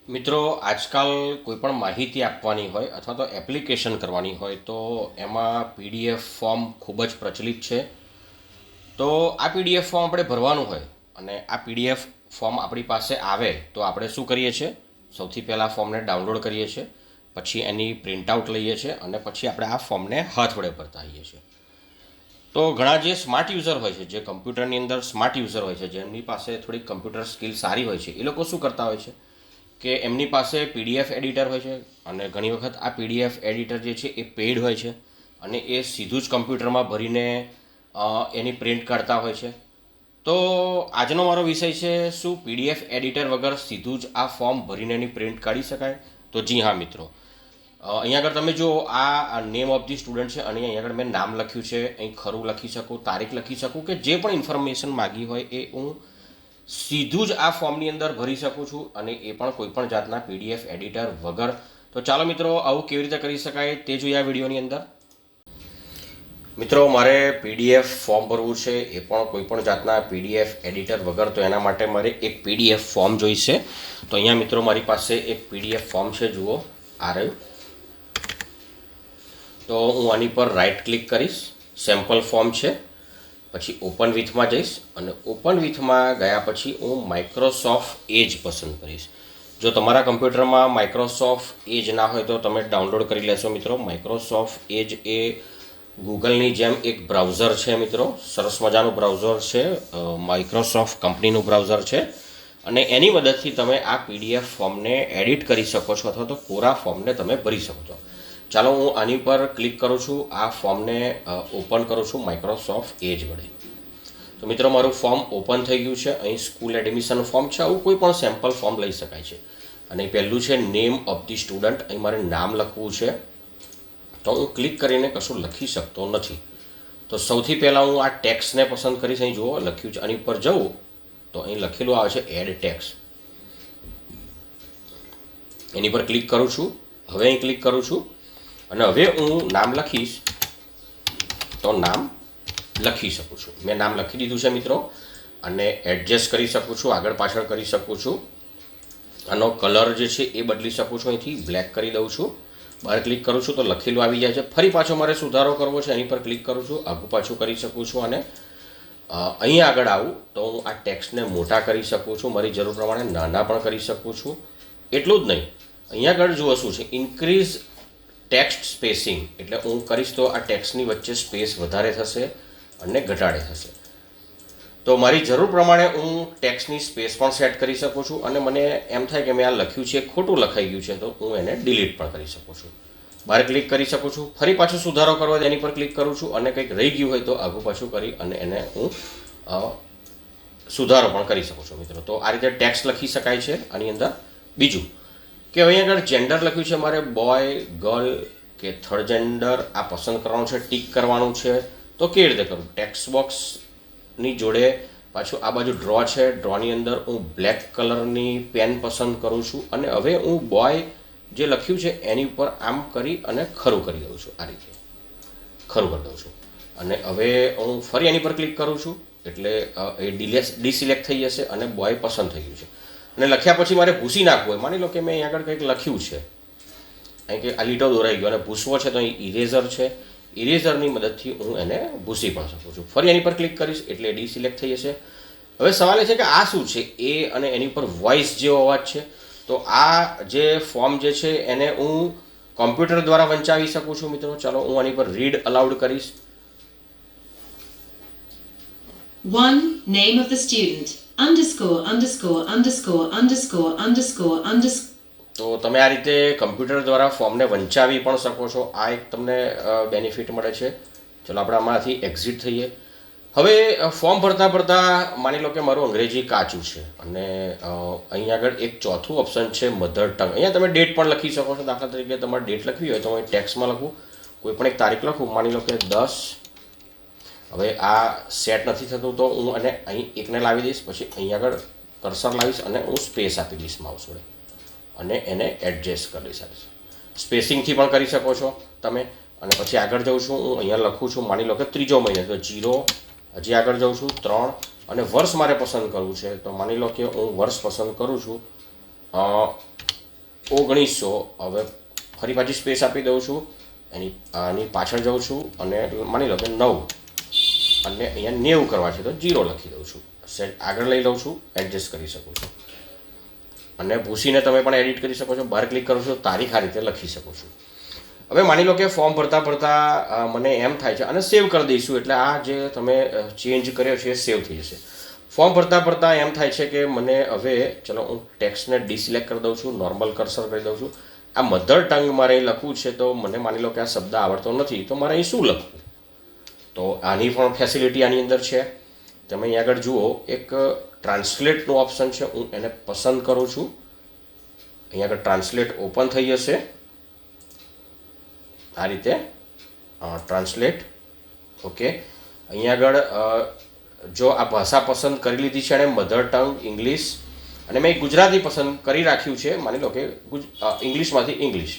મિત્રો આજકાલ કોઈ પણ માહિતી આપવાની હોય અથવા તો એપ્લિકેશન કરવાની હોય તો એમાં પીડીએફ ફોર્મ ખૂબ જ પ્રચલિત છે. તો આ પીડીએફ ફોર્મ આપણે ભરવાનું હોય અને આ પીડીએફ ફોર્મ આપણી પાસે આવે તો આપણે શું કરીએ છીએ? સૌથી પહેલાં ફોર્મને ડાઉનલોડ કરીએ છીએ, પછી એની પ્રિન્ટઆઉટ લઈએ છીએ અને પછી આપણે આ ફોર્મને હાથ વડે ભરતા હોઈએ છીએ. તો ઘણા જે સ્માર્ટ યુઝર હોય છે, જે કમ્પ્યુટરની અંદર સ્માર્ટ યુઝર હોય છે, જેમની પાસે થોડી કમ્પ્યુટર સ્કિલ સારી હોય છે, એ લોકો શું કરતા હોય છે કે એમની પાસે પીડીએફ એડિટર હોય છે અને ઘણી વખત આ પીડીએફ એડિટર જે છે એ પેઇડ હોય છે અને એ સીધું જ કમ્પ્યુટરમાં ભરીને એની પ્રિન્ટ કાઢતા હોય છે. તો આજનો મારો વિષય છે, શું પીડીએફ એડિટર વગર સીધું જ આ ફોર્મ ભરીને એની પ્રિન્ટ કાઢી શકાય? તો જી હા મિત્રો, અહીંયા આગળ તમે જો આ નેમ ઓફ ધી સ્ટુડન્ટ છે અને અહીંયા આગળ મેં નામ લખ્યું છે, અહીં ખરું લખી શકું, તારીખ લખી શકું, કે જે પણ ઇન્ફોર્મેશન માગી હોય એ હું સીધું જ આ ફોર્મની અંદર ભરી શકું છું અને એ પણ કોઈપણ જાતના પીડીએફ એડિટર વગર. તો ચાલો મિત્રો, આવું કેવી રીતે કરી શકાય તે જોઈએ આ વિડીયોની અંદર. મિત્રો, મારે પીડીએફ ફોર્મ ભરવું છે, એ પણ કોઈપણ જાતના પીડીએફ એડિટર વગર. તો એના માટે મારે એક પીડીએફ ફોર્મ જોઈશે. તો અહીંયા મિત્રો મારી પાસે એક પીડીએફ ફોર્મ છે, જુઓ આ રહ્યું. તો હું આની પર રાઈટ ક્લિક કરીશ, સેમ્પલ ફોર્મ છે, પછી ઓપન વિથમાં જઈશ અને ઓપન વિથમાં ગયા પછી હું માઇક્રોસોફ્ટ એજ પસંદ કરીશ. જો તમારા કમ્પ્યુટરમાં માઇક્રોસોફ્ટ એજ ના હોય તો તમે ડાઉનલોડ કરી લેશો મિત્રો. માઇક્રોસોફ્ટ એજ એ ગૂગલની જેમ એક બ્રાઉઝર છે મિત્રો, સરસ મજાનું બ્રાઉઝર છે, માઇક્રોસોફ્ટ કંપનીનું બ્રાઉઝર છે અને એની મદદથી તમે આ પીડીએફ ફોર્મને એડિટ કરી શકો છો અથવા તો પૂરા ફોર્મને તમે ભરી શકો છો. ચાલો હું આની પર ક્લિક કરું છું, આ ફોર્મને ઓપન કરું છું માઇક્રોસોફ્ટ એજ વડે. તો મિત્રો મારું ફોર્મ ઓપન થઈ ગયું છે. અહીં સ્કૂલ એડમિશન ફોર્મ છે, આવું કોઈ પણ સેમ્પલ ફોર્મ લઈ શકાય છે. અને પહેલું છે નેમ ઓફ ધી સ્ટુડન્ટ. અહીં મારે નામ લખવું છે, તો હું ક્લિક કરીને કશું લખી શકતો નથી. તો સૌથી પહેલાં હું આ ટેક્સને પસંદ કરીશ. અહીં જુઓ લખ્યું છે, આની ઉપર જવું તો અહીં લખેલું આવે છે એડ ટેક્સ. એની પર ક્લિક કરું છું. હવે અહીં ક્લિક કરું છું અને હવે હું નામ લખીશ તો નામ લખી શકું છું. મેં નામ લખી દીધું છે મિત્રો અને એડજસ્ટ કરી શકું છું, આગળ પાછળ કરી શકું છું. આનો કલર જે છે એ બદલી શકું છું. અહીંથી બ્લેક કરી દઉં છું, બહાર ક્લિક કરું છું તો લખેલું આવી જાય છે. ફરી પાછો મારે સુધારો કરવો છે, એની પર ક્લિક કરું છું, આગું પાછું કરી શકું છું અને અહીં આગળ આવું તો હું આ ટેક્સ્ટને મોટા કરી શકું છું, મારી જરૂર પ્રમાણે નાના પણ કરી શકું છું. એટલું જ નહીં, અહીંયા આગળ જુઓ શું છે, ઇન્ક્રીઝ ટેક્સ્ટ સ્પેસિંગ. એટલે હું કરીશ તો આ ટેક્સ્ટની વચ્ચે સ્પેસ વધારે થશે અને ઘટાડે થશે. તો મારી જરૂર પ્રમાણે હું ટેક્સ્ટની સ્પેસ પણ સેટ કરી શકું છું અને મને એમ થાય કે મેં આ લખ્યું છે ખોટું લખાઈ ગયું છે તો હું એને ડિલીટ પણ કરી શકું છું. બહાર ક્લિક કરી શકું છું, ફરી પાછું સુધારો કરવા એની પર ક્લિક કરું છું અને કંઈક રહી ગયું હોય તો આગું પાછું કરી અને એને હું સુધારો પણ કરી શકું છું મિત્રો. તો આ રીતે ટેક્સ્ટ લખી શકાય છે આની અંદર. બીજું કે અહીં આગળ જેન્ડર લખ્યું છે, મારે બોય, ગર્લ કે થર્ડ જેન્ડર આ પસંદ કરવાનું છે, ટીક કરવાનું છે. તો કેવી રીતે કરું? ટેક્સ્ટ બોક્સની જોડે પાછું આ બાજુ ડ્રો છે, ડ્રોની અંદર હું બ્લેક કલરની પેન પસંદ કરું છું અને હવે હું બોય જે લખ્યું છે એની ઉપર આમ કરી અને ખરું કરી દઉં છું. આ રીતે ખરું કરી દઉં છું અને હવે હું ફરી એની પર ક્લિક કરું છું એટલે એ ડિસિલેક્ટ થઈ જશે અને બોય પસંદ થઈ ગયું છે. અને લખ્યા પછી મારે ભૂસી નાખવું હોય, માની લો કે મેં અહીં આગળ કંઈક લખ્યું છે, અહીં કે આ લીટો દોરાઈ ગયો અને ભૂસવો છે તો અહીં ઇરેઝર છે, ઇરેઝરની મદદથી હું એને ભૂસી પણ શકું છું. ફરી એની પર ક્લિક કરીશ એટલે ડિસિલેક્ટ થઈ જશે. હવે સવાલ એ છે કે આ શું છે? એ અને એની ઉપર વોઇસ જેવો અવાજ છે. તો આ જે ફોર્મ જે છે એને હું કોમ્પ્યુટર દ્વારા વંચાવી શકું છું મિત્રો. ચાલો હું આની પર રીડ અલાઉડ કરીશ. One name of the student underscore underscore underscore underscore underscore underscore. તો તમે આ રીતે કમ્પ્યુટર દ્વારા ફોર્મને વંચાવી પણ શકો છો. આ એક તમને બેનિફિટ મળે છે. ચલો આપણે આમાંથી એક્ઝિટ થઈએ. હવે ફોર્મ ભરતા ભરતા માની લો કે મારું અંગ્રેજી કાચું છે અને અહીં આગળ એક ચોથું ઓપ્શન છે મધર ટંગ. અહીંયા તમે ડેટ પણ લખી શકો છો. દાખલા તરીકે તમારે ડેટ લખવી હોય તો હું ટેક્સ્ટમાં લખું, કોઈ પણ એક તારીખ લખું, માની લો કે 10. હવે આ સેટ નથી થતું તો હું અને અહીં એકને લાવી દઈશ, પછી અહીં આગળ કર્સર લાવીશ અને હું સ્પેસ આપી દઈશ માઉસ વડે અને એને એડજસ્ટ કરી દઈશ. સ્પેસિંગથી પણ કરી શકો છો તમે. અને પછી આગળ જાઉં છું, હું અહીંયા લખું છું માની લો કે 3જો મહિનો તો 0. હજી આગળ જાઉં છું 3 અને વર્ષ મારે પસંદ કરવું છે તો માની લો કે હું વર્ષ પસંદ કરું છું 1900 હવે ફરી પાછી સ્પેસ આપી દઉં છું, આની પાછળ જાઉં છું અને માની લો કે 9 અને અહીંયા 90 કરવા છે તો 0 લખી દઉં છું. સેટ આગળ લઈ લઉં છું, એડજસ્ટ કરી શકું છું અને ભૂસીને તમે પણ એડિટ કરી શકો છો. બહાર ક્લિક કરો છો તારીખ આ રીતે લખી શકો છો. હવે માની લો કે ફોર્મ ભરતા મને એમ થાય છે અને સેવ કરી દઈશું એટલે આ જે તમે ચેન્જ કર્યો છે એ સેવ થઈ જશે. ફોર્મ ભરતા એમ થાય છે કે મને હવે ચલો હું ટેક્સ્ટને ડિસિલેક્ટ કરી દઉં છું, નોર્મલ કર્સર કરી દઉં છું. આ મધર ટંગ મારે અહીં લખવું છે તો મને માની લો કે આ શબ્દ આવડતો નથી તો મારે અહીં શું લખવું, તો આની પણ ફેસિલિટી આની અંદર છે. તમે અહીં આગળ જુઓ એક ટ્રાન્સલેટનું ઓપ્શન છે, હું એને પસંદ કરું છું. અહીં આગળ ટ્રાન્સલેટ ઓપન થઈ જશે આ રીતે, ટ્રાન્સલેટ. ઓકે, અહીંયા આગળ જો આ ભાષા પસંદ કરી લીધી છે અને મધર ટંગ ઇંગ્લિશ અને મેં ગુજરાતી પસંદ કરી રાખ્યું છે, માની લો કે ઇંગ્લિશમાંથી ઇંગ્લિશ,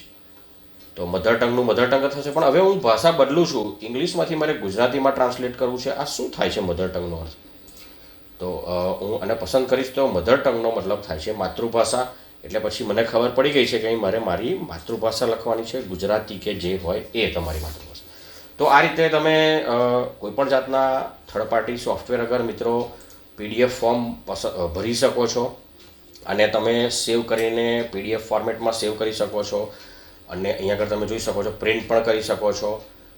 તો મધર ટંગનું મધર ટંગ થશે. પણ હવે હું ભાષા બદલું છું, ઇંગ્લિશમાંથી મારે ગુજરાતીમાં ટ્રાન્સલેટ કરવું છે. આ શું થાય છે મધર ટંગનો અર્થ? તો હું આને પસંદ કરીશ તો મધર ટંગનો મતલબ થાય છે માતૃભાષા. એટલે પછી મને ખબર પડી ગઈ છે કે અહીં મારે મારી માતૃભાષા લખવાની છે, ગુજરાતી કે જે હોય એ તમારી માતૃભાષા. તો આ રીતે તમે કોઈપણ જાતના થર્ડ પાર્ટી સોફ્ટવેર અગર મિત્રો પીડીએફ ફોર્મ ભરી શકો છો અને તમે સેવ કરીને પીડીએફ ફોર્મેટમાં સેવ કરી શકો છો અને અહીંયા આગળ તમે જોઈ શકો છો પ્રિન્ટ પણ કરી શકો છો,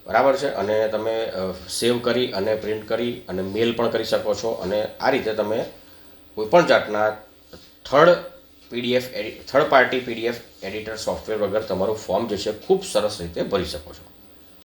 બરાબર છે. અને તમે સેવ કરી અને પ્રિન્ટ કરી અને મેલ પણ કરી શકો છો અને આ રીતે તમે કોઈપણ જાતના third party PDF editor software વગર તમારું ફોર્મ જે છે ખૂબ સરસ રીતે ભરી શકો છો.